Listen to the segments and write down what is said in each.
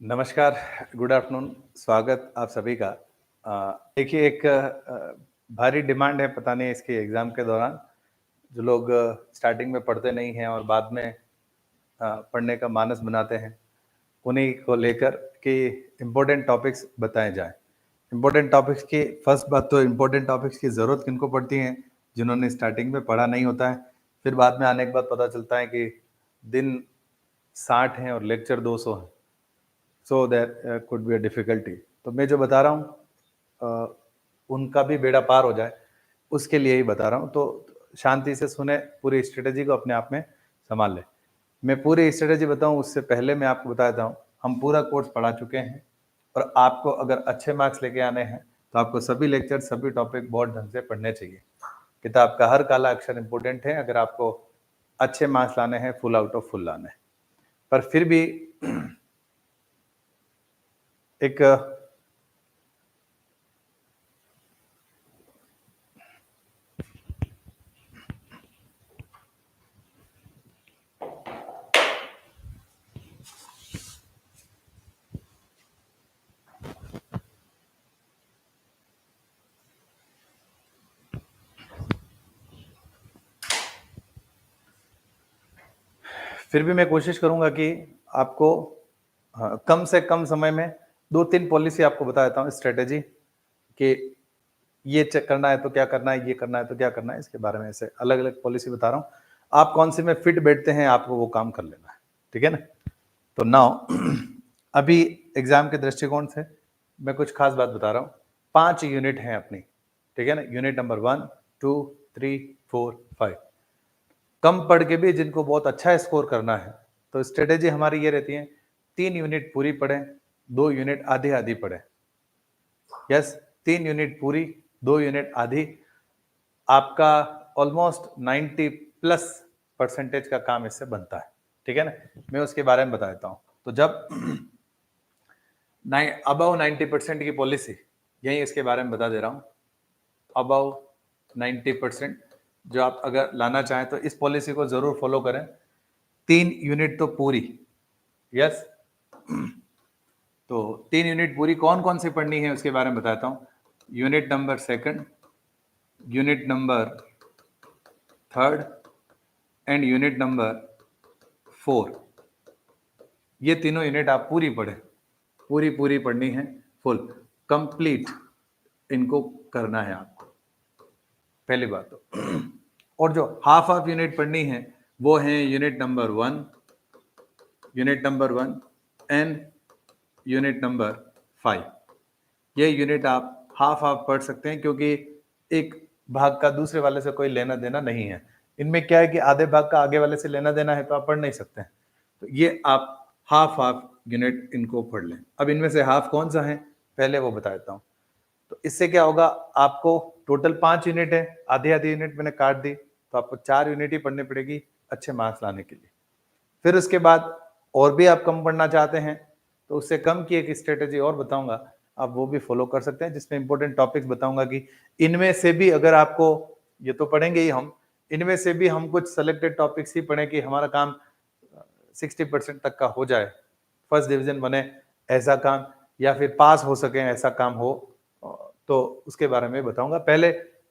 नमस्कार, good afternoon, स्वागत आप सभी का। देखिए एक भारी डिमांड है पता नहीं इसके एग्ज़ाम के दौरान, जो लोग स्टार्टिंग में पढ़ते नहीं हैं और बाद में पढ़ने का मानस बनाते हैं, उन्हीं को लेकर कि इम्पोर्टेंट टॉपिक्स बताए जाएँ। इम्पोर्टेंट टॉपिक्स की फर्स्ट बात तो इम्पोर्टेंट टॉपिक्स की ज़रूरत किनको पड़ती है, जिन्होंने स्टार्टिंग में पढ़ा नहीं होता है, फिर बाद में आने के बाद पता चलता है कि दिन 60 हैं और लेक्चर 200 हैं। So there could be a difficulty. तो मैं जो बता रहा हूँ उनका भी बेड़ा पार हो जाए, उसके लिए ही बता रहा हूँ। तो शांति से सुने, पूरी स्ट्रैटेजी को अपने आप में सँभाल लें। मैं पूरी स्ट्रैटेजी बताऊँ उससे पहले मैं आपको बता देता हूँ, हम पूरा कोर्स पढ़ा चुके हैं और आपको अगर अच्छे मार्क्स लेके आने हैं, तो आपको सभी लेक्चर, सभी टॉपिक बहुत ढंग से पढ़ने चाहिए। किताब का हर काला अक्षर इम्पोर्टेंट है अगर आपको अच्छे मार्क्स लाने हैं, फुल आउट ऑफ फुल लाने हैं। पर फिर भी एक फिर भी मैं कोशिश करूँगा कि आपको कम से कम समय में 2-3 पॉलिसी आपको बता देता हूँ स्ट्रैटेजी कि ये चेक करना है तो क्या करना है, ये करना है तो क्या करना है, इसके बारे में ऐसे अलग-अलग पॉलिसी बता रहा हूँ। आप कौन-से में फिट बैठते हैं, आपको वो काम कर लेना है, ठीक है ना? तो नाउ अभी एग्ज़ाम के दृष्टिकोण से मैं कुछ खास बात बता रहा हूँ। 5 यूनिट हैं अपनी, ठीक है ना? Unit number 1, 2, 3, 4, 5। कम पढ़ के भी जिनको बहुत अच्छा स्कोर करना है, तो स्ट्रैटेजी हमारी ये रहती है 3 यूनिट पूरी पढ़ें, 2 यूनिट आधी-आधी पढ़ें। यस, 3 यूनिट पूरी, 2 यूनिट आधी, आपका ऑलमोस्ट 90 प्लस परसेंटेज का काम इससे बनता है, ठीक है ना? मैं उसके बारे में बता देता हूँ। तो जब अबव 90% की पॉलिसी, यही इसके बारे में बता दे रहा हूँ। अबव 90% जो आप अगर लाना चाहें तो इस पॉलिसी को ज़रूर फॉलो करें। 3 यूनिट तो पूरी, यस। तो 3 यूनिट पूरी कौन-कौन सी पढ़नी है उसके बारे में बताता हूँ। Unit number 2, unit number 3 and unit number 4। ये तीनों यूनिट आप पूरी पढ़ें, पूरी पढ़नी है, फुल कंप्लीट इनको करना है आपको, पहली बात तो। और जो हाफ यूनिट पढ़नी है वो है unit number 1, unit number 1 and unit number 5। ये यूनिट आप हाफ पढ़ सकते हैं क्योंकि एक भाग का दूसरे वाले से कोई लेना देना नहीं है। इनमें क्या है कि आधे भाग का आगे वाले से लेना देना है तो आप पढ़ नहीं सकते हैं। तो ये आप हाफ यूनिट इनको पढ़ लें। अब इनमें से हाफ कौन सा है पहले वो बता देता हूँ। तो इससे क्या होगा, आपको टोटल 5 यूनिट है, आधी-आधी यूनिट मैंने काट दी, तो आपको 4 यूनिट ही पढ़नी पड़ेगी अच्छे मार्क्स लाने के लिए। फिर उसके बाद और भी आप कम पढ़ना चाहते हैं, तो उससे कम की एक स्ट्रैटेजी और बताऊँगा, आप वो भी फॉलो कर सकते हैं, जिसमें इंपॉर्टेंट टॉपिक्स बताऊँगा कि इनमें से भी अगर आपको, ये तो पढ़ेंगे ही हम, इनमें से भी हम कुछ सेलेक्टेड टॉपिक्स ही पढ़ें कि हमारा काम 60% तक का हो जाए, फर्स्ट डिवीज़न बने ऐसा काम, या फिर पास हो सकें ऐसा काम हो, तो उसके बारे में बताऊँगा। पहले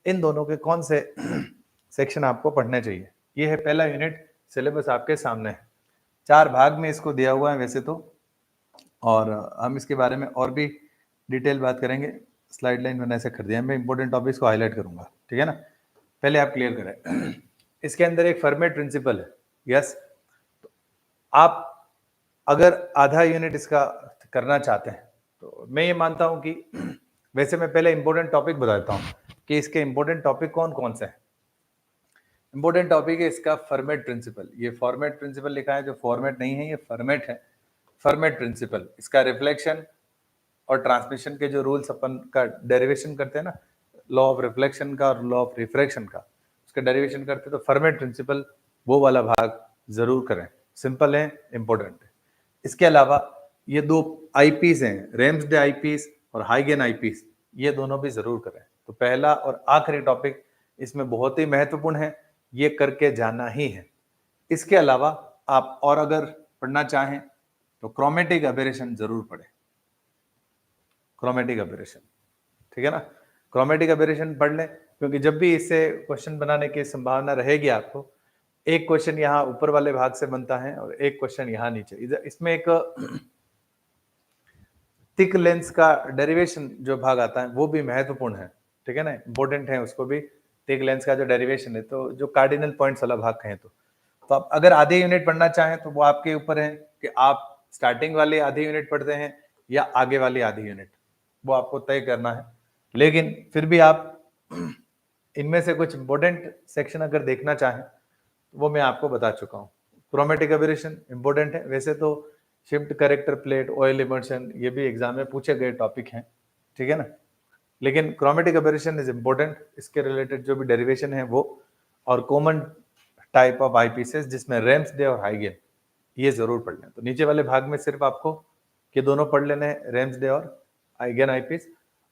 इन दोनों के कौन से सेक्शन आपको पढ़ने चाहिए। ये है पहला यूनिट, सिलेबस आपके सामने है। 4 भाग में इसको दिया हुआ है वैसे तो, और हम इसके बारे में और भी डिटेल बात करेंगे। स्लाइड लाइन मैंने ऐसे कर दिया है, मैं इंपॉर्टेंट टॉपिक्स को हाईलाइट करूँगा, ठीक है ना? पहले आप क्लियर करें। इसके अंदर एक फॉर्मेट प्रिंसिपल है, यस। आप अगर आधा यूनिट इसका करना चाहते हैं, तो मैं ये मानता हूँ कि वैसे मैं पहले इंपॉर्टेंट टॉपिक बता देता हूँ कि इसके इंपॉर्टेंट टॉपिक कौन-कौन से हैं। इंपॉर्टेंट टॉपिक है इसका फॉर्मेट प्रिंसिपल। ये फॉर्मेट प्रिंसिपल लिखा है, जो फॉर्मेट नहीं है ये फॉर्मेट है। फॉर्मेट प्रिंसिपल, इसका रिफ्लेक्शन और ट्रांसमिशन के जो रूल्स अपन का डेरिवेशन करते हैं ना, लॉ ऑफ रिफ्लेक्शन का और लॉ ऑफ रिफ्रैक्शन का, उसका डेरिवेशन करते हैं, तो फॉर्मेट प्रिंसिपल वो वाला भाग जरूर करें। सिंपल है, इंपॉर्टेंट है। इसके अलावा ये 2 आईपीस हैं, रेम्सडे आईपीस और हाइगेन आईपीस, ये दोनों भी जरूर करें। तो पहला और आखिरी टॉपिक इसमें बहुत ही महत्वपूर्ण है, ये करके जाना ही है। इसके अलावा आप और अगर पढ़ना चाहें तो क्रोमेटिक एबेरेशन जरूर पढ़े, क्रोमेटिक एबेरेशन, ठीक है ना। क्रोमेटिक एबेरेशन पढ़ लें, क्योंकि जब भी इससे क्वेश्चन बनाने की संभावना रहेगी आपको, एक क्वेश्चन यहाँ ऊपर वाले भाग से बनता है और एक क्वेश्चन यहाँ नीचे। इधर इसमें एक थिक लेंस का डेरिवेशन जो भाग आता है वो भी महत्वपूर्ण है, ठीक है ना, इंपॉर्टेंट है उसको भी। थिक लेंस का जो डेरिवेशन है, तो जो कार्डिनल पॉइंट्स वाला भाग कहें तो आप अगर आधे यूनिट पढ़ना चाहें तो वो आपके ऊपर है कि आप स्टार्टिंग वाली आधी यूनिट पढ़ते हैं या आगे वाली आधी यूनिट, वो आपको तय करना है। लेकिन फिर भी आप इनमें से कुछ इंपॉर्टेंट सेक्शन अगर देखना चाहें वो मैं आपको बता चुका हूँ। क्रोमेटिक एबेरेशन इंपॉर्टेंट है, वैसे तो shift character plate, oil immersion, ये भी एग्जाम में पूछे गए टॉपिक हैं, ठीक है ना। लेकिन क्रोमेटिक एबेरेशन इज इंपॉर्टेंट, इसके रिलेटेड जो भी डेरिवेशन है वो, और कॉमन टाइप ऑफ आईपीसेस जिसमें रेम्सडे और हाइगेन, ये जरूर पढ़ लें। तो नीचे वाले भाग में सिर्फ आपको ये दोनों पढ़ लेने हैं, रेम्सडे और हाइगेन आईपीस,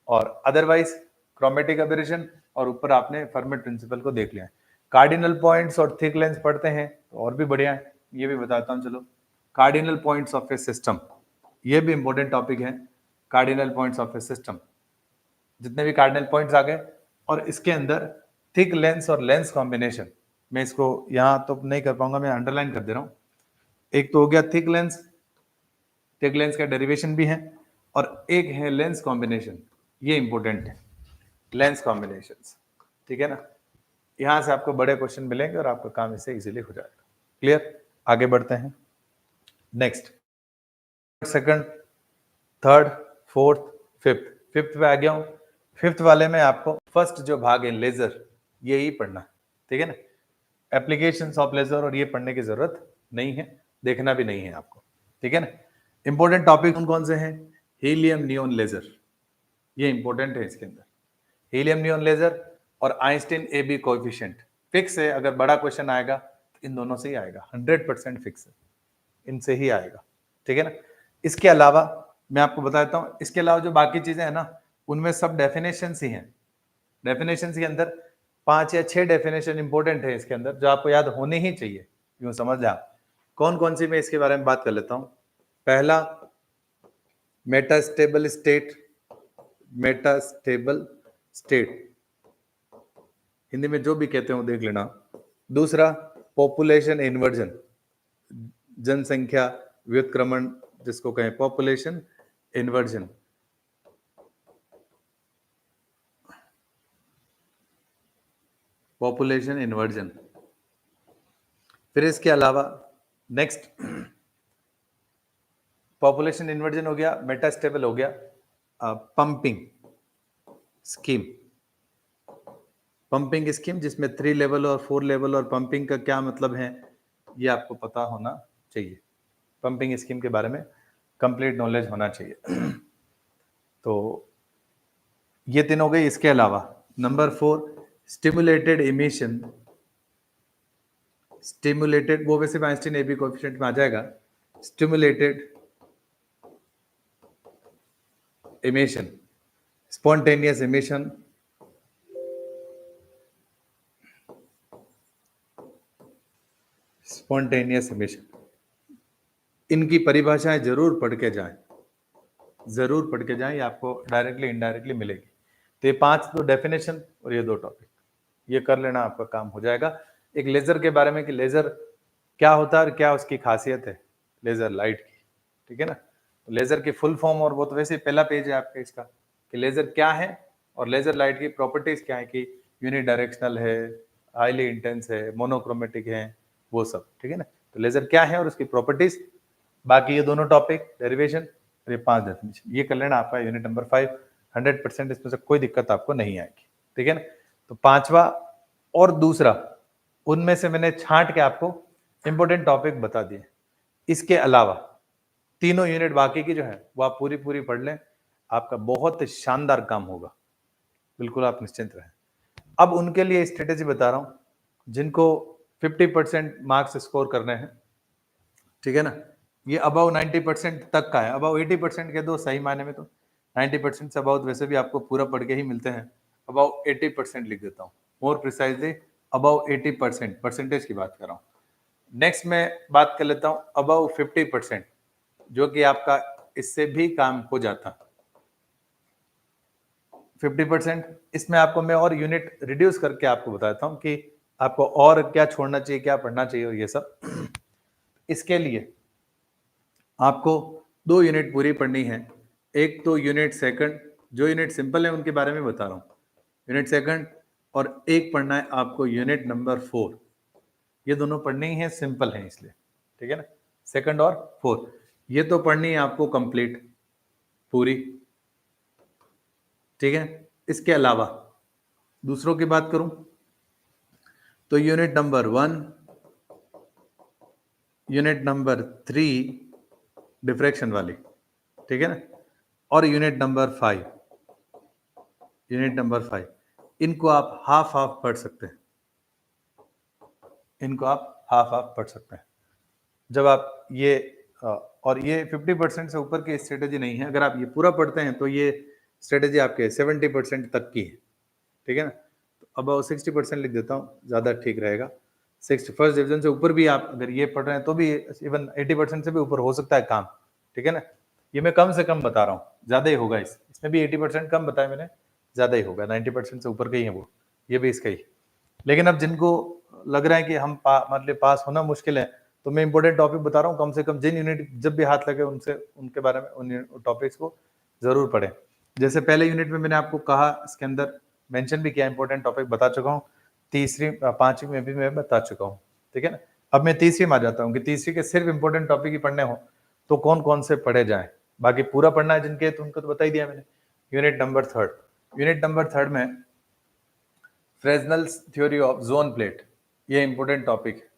और अदरवाइज क्रोमेटिक एबेरेशन, और ऊपर आपने फर्मेट प्रिंसिपल को देख लिया है। कार्डिनल पॉइंट्स और थिक लेंस पढ़ते हैं तो और भी बढ़िया है, ये भी बताता हूँ। चलो, cardinal points of A system, ये भी इंपॉर्टेंट टॉपिक है। Cardinal points of A system, जितने भी कार्डिनल पॉइंट्स आ गए, और इसके अंदर थिक लेंस और लेंस कॉम्बिनेशन, मैं इसको यहाँ तो नहीं कर पाऊंगा, मैं अंडरलाइन कर दे रहा हूँ। एक तो हो गया थिक लेंस का डेरिवेशन भी है, और एक है लेंस कॉम्बिनेशन, ये इंपॉर्टेंट है, लेंस कॉम्बिनेशंस, ठीक है ना। यहां से आपको बड़े क्वेश्चन मिलेंगे और आपका काम इससे इजीली हो जाएगा। क्लियर, आगे बढ़ते हैं। Next, second, third, fourth, fifth पे आ गया हूं। फिफ्थ वाले में आपको फर्स्ट जो भाग है लेजर, यही पढ़ना है, ठीक है ना। एप्लीकेशंस ऑफ लेजर, और ये पढ़ने की जरूरत नहीं है, देखना भी नहीं है आपको, ठीक है ना। इंपॉर्टेंट टॉपिक कौन कौन से हैं? हीलियम नियॉन लेजर, ये इंपॉर्टेंट है। इसके अंदर हीलियम नियॉन लेजर और Einstein A B coefficient fix है। अगर बड़ा क्वेश्चन आएगा तो इन दोनों से ही आएगा, 100% फिक्स है, इनसे ही आएगा, ठीक है ना। इसके अलावा मैं आपको बता देता हूँ, इसके अलावा जो बाकी चीजें हैं ना, उनमें सब डेफिनेशन ही हैं। डेफिनेशन के अंदर 5 या 6 डेफिनेशन इंपॉर्टेंट है इसके अंदर, जो आपको याद होने ही चाहिए, यूं समझ लें आप। कौन कौन सी मैं इसके बारे में बात कर लेता हूं। पहला, metastable state, metastable state Hindi में जो भी कहते हो देख लेना। दूसरा, पॉपुलेशन इन्वर्जन, जनसंख्या व्युत्क्रमण जिसको कहें, पॉपुलेशन इन्वर्जन। Population inversion. फिर इसके अलावा नेक्स्ट, पॉपुलेशन इन्वर्जन हो गया, मेटास्टेबल हो गया, पंपिंग स्कीम, पंपिंग स्कीम जिसमें 3 लेवल और 4 लेवल, और पंपिंग का क्या मतलब है ये आपको पता होना चाहिए। पंपिंग स्कीम के बारे में कंप्लीट नॉलेज होना चाहिए। तो ये 3 हो गई। इसके अलावा नंबर 4, स्टिमुलेटेड इमिशन, स्टिमुलेटेड, वो वैसे आइंस्टीन एबी कोएफिशिएंट में आ जाएगा। Stimulated emission, spontaneous emission, spontaneous emission, इनकी परिभाषाएं जरूर पढ़ के जाएं, जरूर पढ़ के जाएं, ये आपको डायरेक्टली इनडायरेक्टली मिलेगी। तो ये 5 तो डेफिनेशन और ये 2 टॉपिक, ये कर लेना, आपका काम हो जाएगा। एक लेजर के बारे में कि लेजर क्या होता है और क्या उसकी खासियत है, लेजर लाइट की, ठीक है ना। तो लेजर की फुल फॉर्म, और वो तो वैसे पहला पेज है आपका इसका, कि लेजर क्या है और लेजर लाइट की प्रॉपर्टीज क्या है, कि यूनि डायरेक्शनल है, हाईली इंटेंस है, मोनोक्रोमेटिक है, वो सब, ठीक है ना। तो लेजर क्या है और उसकी प्रॉपर्टीज, बाकी ये दोनों टॉपिक, डेरिवेशन और ये 5 डेफिनेशन, ये कर लेना आपका यूनिट नंबर 5। 100% इसमें से कोई दिक्कत आपको नहीं आएगी, ठीक है ना। तो 5वां और दूसरा, उनमें से मैंने छांट के आपको इंपॉर्टेंट टॉपिक बता दिए। इसके अलावा तीनों यूनिट बाकी की जो है वो आप पूरी पूरी पढ़ लें, आपका बहुत शानदार काम होगा, बिल्कुल आप निश्चिंत रहें। अब उनके लिए स्ट्रेटेजी बता रहा हूं जिनको 50% मार्क्स स्कोर करने हैं, ठीक है ना। ये अबाउ 90% तक का है, अबाउ 80% के दो सही मायने में, तो 90% से अबाउ वैसे भी आपको पूरा पढ़ के ही मिलते हैं। अबाउ 80% लिख देता हूँ, मोर प्रिसाइजली अबाउ 80%, परसेंटेज की बात कर रहा हूँ। नेक्स्ट मैं बात कर लेता हूँ अबाउ 50%, जो कि आपका इससे भी काम हो जाता। 50%, इसमें आपको मैं और यूनिट रिड्यूस करके आपको बताता हूँ कि आपको और क्या छोड़ना चाहिए, क्या पढ़ना चाहिए और ये सब। इसके लिए आपको 2 यूनिट पूरी पढ़नी है। एक तो यूनिट सेकंड, जो यूनिट सिंपल है उनके बारे में बता रहा हूँ, यूनिट सेकंड, और एक पढ़ना है आपको यूनिट नंबर 4। ये दोनों पढ़नी है, सिंपल है इसलिए, ठीक है ना, सेकंड और 4 ये तो पढ़नी है आपको कंप्लीट पूरी, ठीक है। इसके अलावा दूसरों की बात करूं तो unit number 1, unit number 3 diffraction वाली, ठीक है ना, और यूनिट नंबर 5, यूनिट नंबर 5 इनको आप हाफ हाफ पढ़ सकते हैं, इनको आप हाफ हाफ पढ़ सकते हैं। जब आप ये और ये 50% से ऊपर की स्ट्रेटेजी नहीं है, अगर आप ये पूरा पढ़ते हैं तो ये स्ट्रेटेजी आपके 70% तक की है, ठीक है ना। तो अब 60% लिख देता हूँ, ज़्यादा ठीक रहेगा। 6 फर्स्ट डिवीजन से ऊपर भी आप अगर ये पढ़ रहे हैं तो भी इवन 80% से भी ऊपर हो सकता है काम, ठीक है ना। ये मैं कम से कम बता रहा हूँ, ज़्यादा ही होगा इसमें भी 80% कम बताया मैंने, ज़्यादा ही होगा, 90% से ऊपर का ही है वो, ये भी इसका ही। लेकिन अब जिनको लग रहा है कि हम मतलब पास होना मुश्किल है, तो मैं इंपॉर्टेंट टॉपिक बता रहा हूँ, कम से कम जिन यूनिट जब भी हाथ लगे उनसे उनके बारे में उन टॉपिक्स को जरूर पढ़ें। जैसे पहले यूनिट में मैंने आपको कहा, इसके अंदर मेंशन भी किया, इंपॉर्टेंट टॉपिक बता चुका हूँ, तीसरी 5वीं में भी मैं बता चुका हूँ, ठीक है ना। अब मैं तीसरी में आ जाता हूँ कि तीसरी के सिर्फ इंपॉर्टेंट टॉपिक ही पढ़ने हो तो कौन कौन से पढ़े जाए, बाकी पूरा पढ़ना है जिनके तो उनको तो बता ही दिया मैंने। यूनिट नंबर 3, यूनिट नंबर 3 में फ्रेजनल्स थ्योरी ऑफ जोन प्लेट, ये इंपॉर्टेंट टॉपिक है।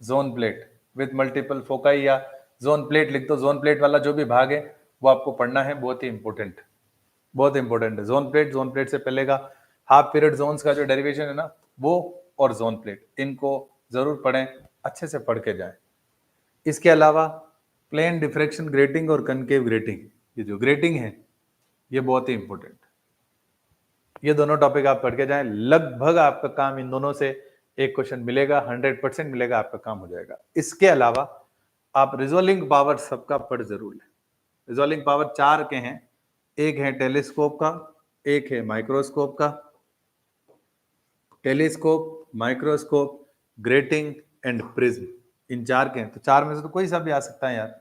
Zone plate with multiple foci, या जोन प्लेट लिख दो, जोन प्लेट वाला जो भी भाग है वो आपको पढ़ना है, बहुत ही इंपॉर्टेंट, बहुत इंपॉर्टेंट है। जोन प्लेट से पहले का हाफ पीरियड जोन्स का जो डेरिवेशन है ना वो, और जोन प्लेट, इनको जरूर पढ़ें, अच्छे से पढ़ के जाएं। इसके अलावा प्लेन डिफ्रैक्शन ग्रेटिंग और कनकेव ग्रेटिंग, ये जो ग्रेटिंग है ये बहुत ही इंपॉर्टेंट, ये दोनों टॉपिक आप पढ़ के जाएं, लगभग आपका काम इन दोनों से एक क्वेश्चन मिलेगा, 100% मिलेगा, आपका काम हो जाएगा। इसके अलावा आप रिजोल्विंग पावर सबका पढ़ जरूर लें। रिजोल्विंग पावर 4 के हैं, एक है टेलीस्कोप का, एक है माइक्रोस्कोप का, telescope, microscope, grating and prism, इन 4 के हैं। तो 4 में से तो कोई सा भी आ सकता है यार,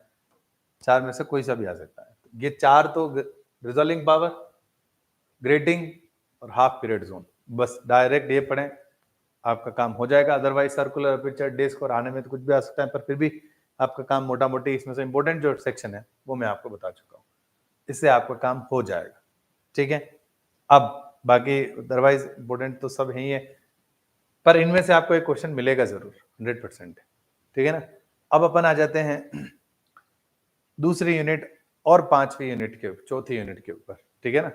4 में से कोई सा भी आ सकता है। ये 4 तो रिजोल्विंग पावर, ग्रेटिंग और हाफ पीरियड जोन, बस डायरेक्ट ये पढ़ें, आपका काम हो जाएगा। अदरवाइज सर्कुलर अपर्चर डिस्क और आने में तो कुछ भी आ सकता है, पर फिर भी आपका काम मोटा मोटी इसमें से इंपॉर्टेंट जो सेक्शन है वो मैं आपको बता चुका हूँ, इससे आपका काम हो जाएगा, ठीक है। अब बाकी अदरवाइज इंपॉर्टेंट तो सब ही है, पर इनमें से आपको एक क्वेश्चन मिलेगा जरूर, 100%, ठीक है ना। अब अपन आ जाते हैं दूसरी यूनिट और 5वीं यूनिट के, चौथी यूनिट के ऊपर, ठीक है ना।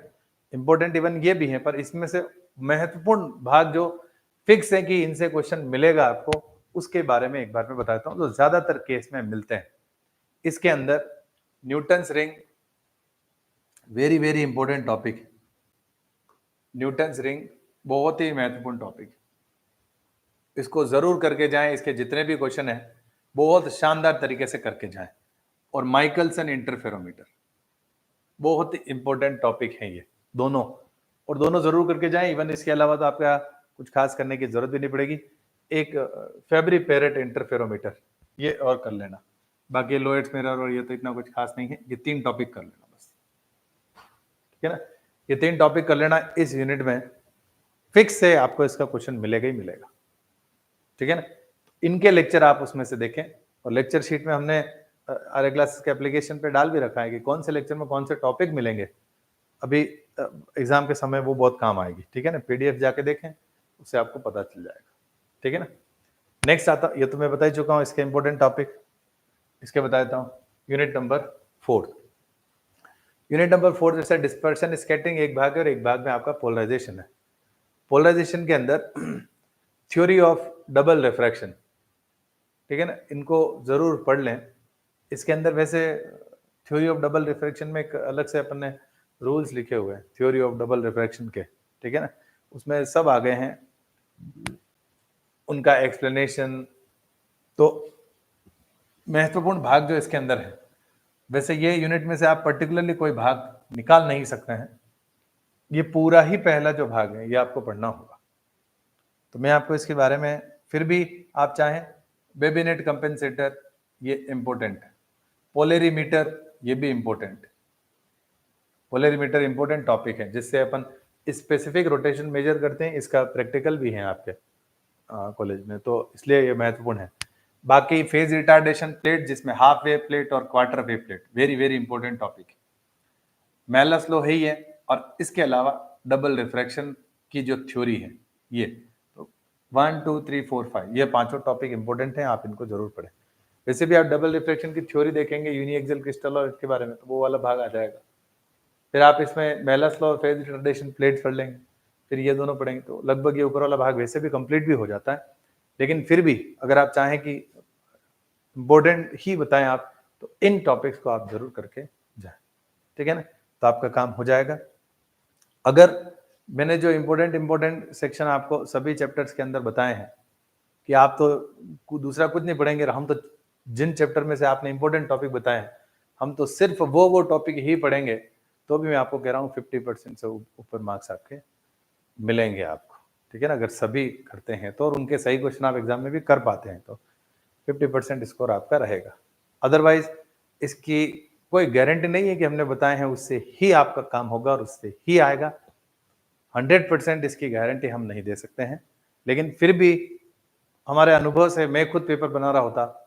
इंपॉर्टेंट इवन ये भी है, पर इसमें से महत्वपूर्ण भाग जो फिक्स है कि इनसे क्वेश्चन मिलेगा आपको, उसके बारे में एक बार मैं बताता हूं, जो ज्यादातर केस में मिलते हैं। इसके अंदर Newton's ring, very very important topic, Newton's ring बहुत ही महत्वपूर्ण टॉपिक, इसको जरूर करके जाएं। इसके जितने भी क्वेश्चन है बहुत शानदार तरीके से करके जाएं। और माइकलसन इंटरफेरोमीटर, बहुत ही इंपॉर्टेंट टॉपिक है ये दोनों, और दोनों जरूर करके जाएं। इवन इसके अलावा तो आपका कुछ खास करने की जरूरत भी नहीं पड़ेगी। एक फेब्री पेरेट इंटरफेरोमीटर, ये और कर लेना। बाकी लोएट्स मिरर और ये तो इतना कुछ खास नहीं है, ये 3 टॉपिक कर लेना बस, ठीक है ना। ये 3 टॉपिक कर लेना, इस यूनिट में फिक्स से आपको इसका क्वेश्चन मिलेगा ही मिलेगा, ठीक है ना। इनके लेक्चर आप उसमें से देखें, और लेक्चर शीट में हमने आर क्लासेस के एप्लीकेशन पे डाल भी रखा है कि कौन से लेक्चर में कौन से टॉपिक मिलेंगे। अभी एग्जाम के समय वो बहुत काम आएगी, ठीक है ना। पीडीएफ जाके देखें, उससे आपको पता चल जाएगा, ठीक है ना। नेक्स्ट आता, ये तो मैं बता ही चुका हूँ इसके इंपॉर्टेंट टॉपिक, इसके बता देता हूँ। यूनिट नंबर 4, यूनिट नंबर 4 जैसे डिस्पर्शन स्कैटरिंग एक भाग है, और एक भाग में आपका पोलराइजेशन है। पोलराइजेशन के अंदर थ्योरी ऑफ डबल रिफ्रैक्शन, ठीक है ना, इनको जरूर पढ़ लें। इसके अंदर वैसे थ्योरी ऑफ डबल रिफ्रैक्शन में एक अलग से अपन ने रूल्स लिखे हुए हैं थ्योरी ऑफ डबल रिफ्रैक्शन के, ठीक है ना, उसमें सब आ गए हैं, उनका एक्सप्लेनेशन तो महत्वपूर्ण भाग जो इसके अंदर है, वैसे ये यूनिट में से आप पर्टिकुलरली कोई भाग निकाल नहीं सकते हैं, ये पूरा ही पहला जो भाग है ये आपको पढ़ना होगा। तो मैं आपको इसके बारे में फिर भी आप चाहें, बेबिनेट कंपेंसेटर ये इंपॉर्टेंट है, पोलेरीमीटर ये भी इंपॉर्टेंट है। पोलेरीमीटर इंपॉर्टेंट टॉपिक है जिससे अपन स्पेसिफिक रोटेशन मेजर करते हैं, इसका प्रैक्टिकल भी है आपके कॉलेज में, तो इसलिए ये महत्वपूर्ण है। बाकी फेज रिटार्डेशन प्लेट जिसमें हाफ वेव प्लेट और quarter wave plate, very very important topic है। मेलस लॉ है ही है, और इसके अलावा डबल रिफ्रैक्शन की जो थ्योरी है ये, तो 1 2 3 4 5 ये पांचों टॉपिक इंपॉर्टेंट हैं, आप इनको जरूर पढ़ें। वैसे भी आप डबल रिफ्रैक्शन की थ्योरी देखेंगे यूनिएक्सियल क्रिस्टल और इसके बारे में, तो वो वाला भाग आ जाएगा। फिर आप इसमें मेलस लॉ और फेज रिटार्डेशन प्लेट पढ़ लेंगे, फिर ये दोनों पढ़ेंगे, तो लगभग ये ऊपर वाला भाग वैसे भी कंप्लीट भी हो जाता है। लेकिन फिर भी अगर आप चाहें कि इम्पोर्टेंट ही बताएं आप, तो इन टॉपिक्स को आप जरूर करके जाएं, ठीक है ना, तो आपका काम हो जाएगा। अगर मैंने जो इम्पोर्टेंट सेक्शन आपको सभी चैप्टर्स के अंदर बताए हैं कि आप तो दूसरा कुछ नहीं पढ़ेंगे, हम तो जिन चैप्टर में से आपने इंपॉर्टेंट टॉपिक बताए हैं, हम तो सिर्फ वो टॉपिक ही पढ़ेंगे, तो भी मैं आपको कह रहा हूँ 50% से ऊपर मार्क्स आपके मिलेंगे आपको, ठीक है ना, अगर सभी करते हैं तो, और उनके सही क्वेश्चन आप एग्जाम में भी कर पाते हैं तो 50% स्कोर आपका रहेगा। अदरवाइज इसकी कोई गारंटी नहीं है कि हमने बताए हैं उससे ही आपका काम होगा और उससे ही आएगा। 100% इसकी गारंटी हम नहीं दे सकते हैं, लेकिन फिर भी हमारे अनुभव से, मैं खुद पेपर बना रहा होता,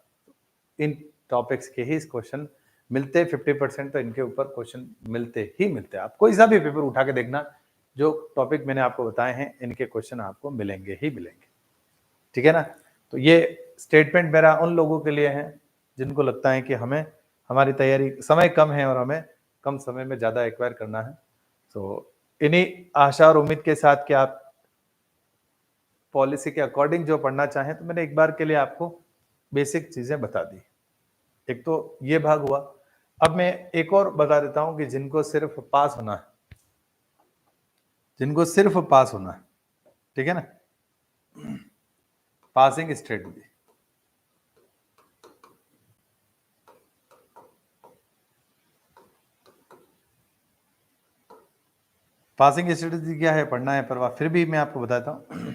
इन टॉपिक्स के ही क्वेश्चन मिलते, 50% तो इनके ऊपर क्वेश्चन मिलते ही मिलते। आप कोई सा भी पेपर उठा के देखना, जो टॉपिक मैंने आपको बताए हैं इनके क्वेश्चन आपको मिलेंगे ही मिलेंगे, ठीक है ना। तो ये स्टेटमेंट मेरा उन लोगों के लिए है जिनको लगता है कि हमें, हमारी तैयारी समय कम है और हमें कम समय में ज़्यादा एक्वायर करना है। तो इन्हीं आशा और उम्मीद के साथ कि आप पॉलिसी के अकॉर्डिंग जो पढ़ना चाहें, तो मैंने एक बार के लिए आपको बेसिक चीज़ें बता दी। एक तो ये भाग हुआ। अब मैं एक और बता देता हूं कि जिनको सिर्फ पास होना है, जिनको सिर्फ पास होना है, ठीक है ना, पासिंग स्ट्रेटजी। पासिंग स्ट्रेटजी क्या है, पढ़ना है परवाह, फिर भी मैं आपको बताता हूं।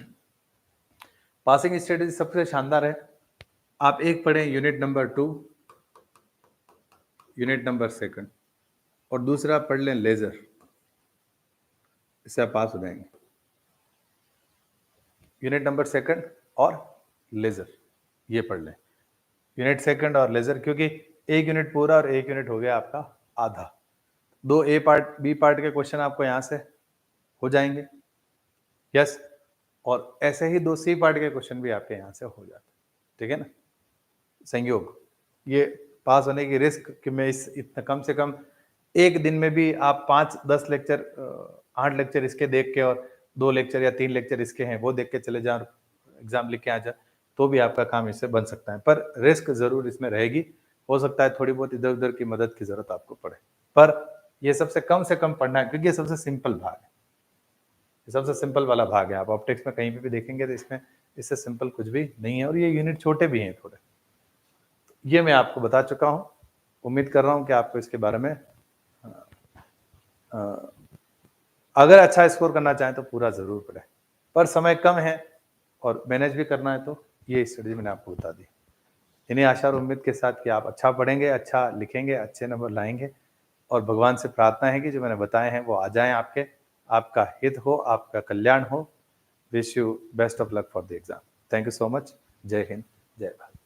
पासिंग स्ट्रेटजी सबसे शानदार है। आप एक पढ़ें यूनिट नंबर 2, यूनिट नंबर 2, और दूसरा पढ़ लें लेजर, इससे आप पास हो जाएंगे। यूनिट नंबर 2 और लेजर ये पढ़ लें, यूनिट 2 और लेजर, क्योंकि एक यूनिट पूरा और एक यूनिट हो गया आपका आधा। 2 ए पार्ट बी पार्ट के क्वेश्चन आपको यहां से हो जाएंगे, यस, और ऐसे ही 2 सी पार्ट के क्वेश्चन भी आपके यहां से हो जाते, ठीक है ना। संयोग, ये पास होने की रिस्क कि मैं इतना कम से कम एक दिन में भी आप 5-10 लेक्चर, 8 लेक्चर इसके देख के और 2 लेक्चर या 3 लेक्चर इसके हैं वो देख के चले जाओ, एग्जाम लिख के आ जाए, तो भी आपका काम इससे बन सकता है। पर रिस्क जरूर इसमें रहेगी, हो सकता है थोड़ी बहुत इधर उधर की मदद की जरूरत आपको पड़े, पर ये सबसे कम पढ़ना है, क्योंकि ये सबसे सिंपल भाग है, ये सबसे सिंपल वाला भाग है। आप ऑप्टिक्स में कहीं भी देखेंगे तो इसमें इससे सिंपल कुछ भी नहीं है, और ये यूनिट छोटे भी हैं थोड़े। ये मैं आपको बता चुका हूं, उम्मीद कर रहा हूं कि आपको इसके बारे में अगर अच्छा स्कोर करना चाहें तो पूरा जरूर पढ़े, पर समय कम है और मैनेज भी करना है, तो ये स्ट्रेटजी मैंने आपको बता दी। इन्हीं आशा और उम्मीद के साथ कि आप अच्छा पढ़ेंगे, अच्छा लिखेंगे, अच्छे नंबर लाएंगे, और भगवान से प्रार्थना है कि जो मैंने बताए हैं वो आ जाएं आपके, आपका हित हो, आपका कल्याण हो। Wish you best of luck for the exam. Thank you so much. जय हिंद, जय भारत।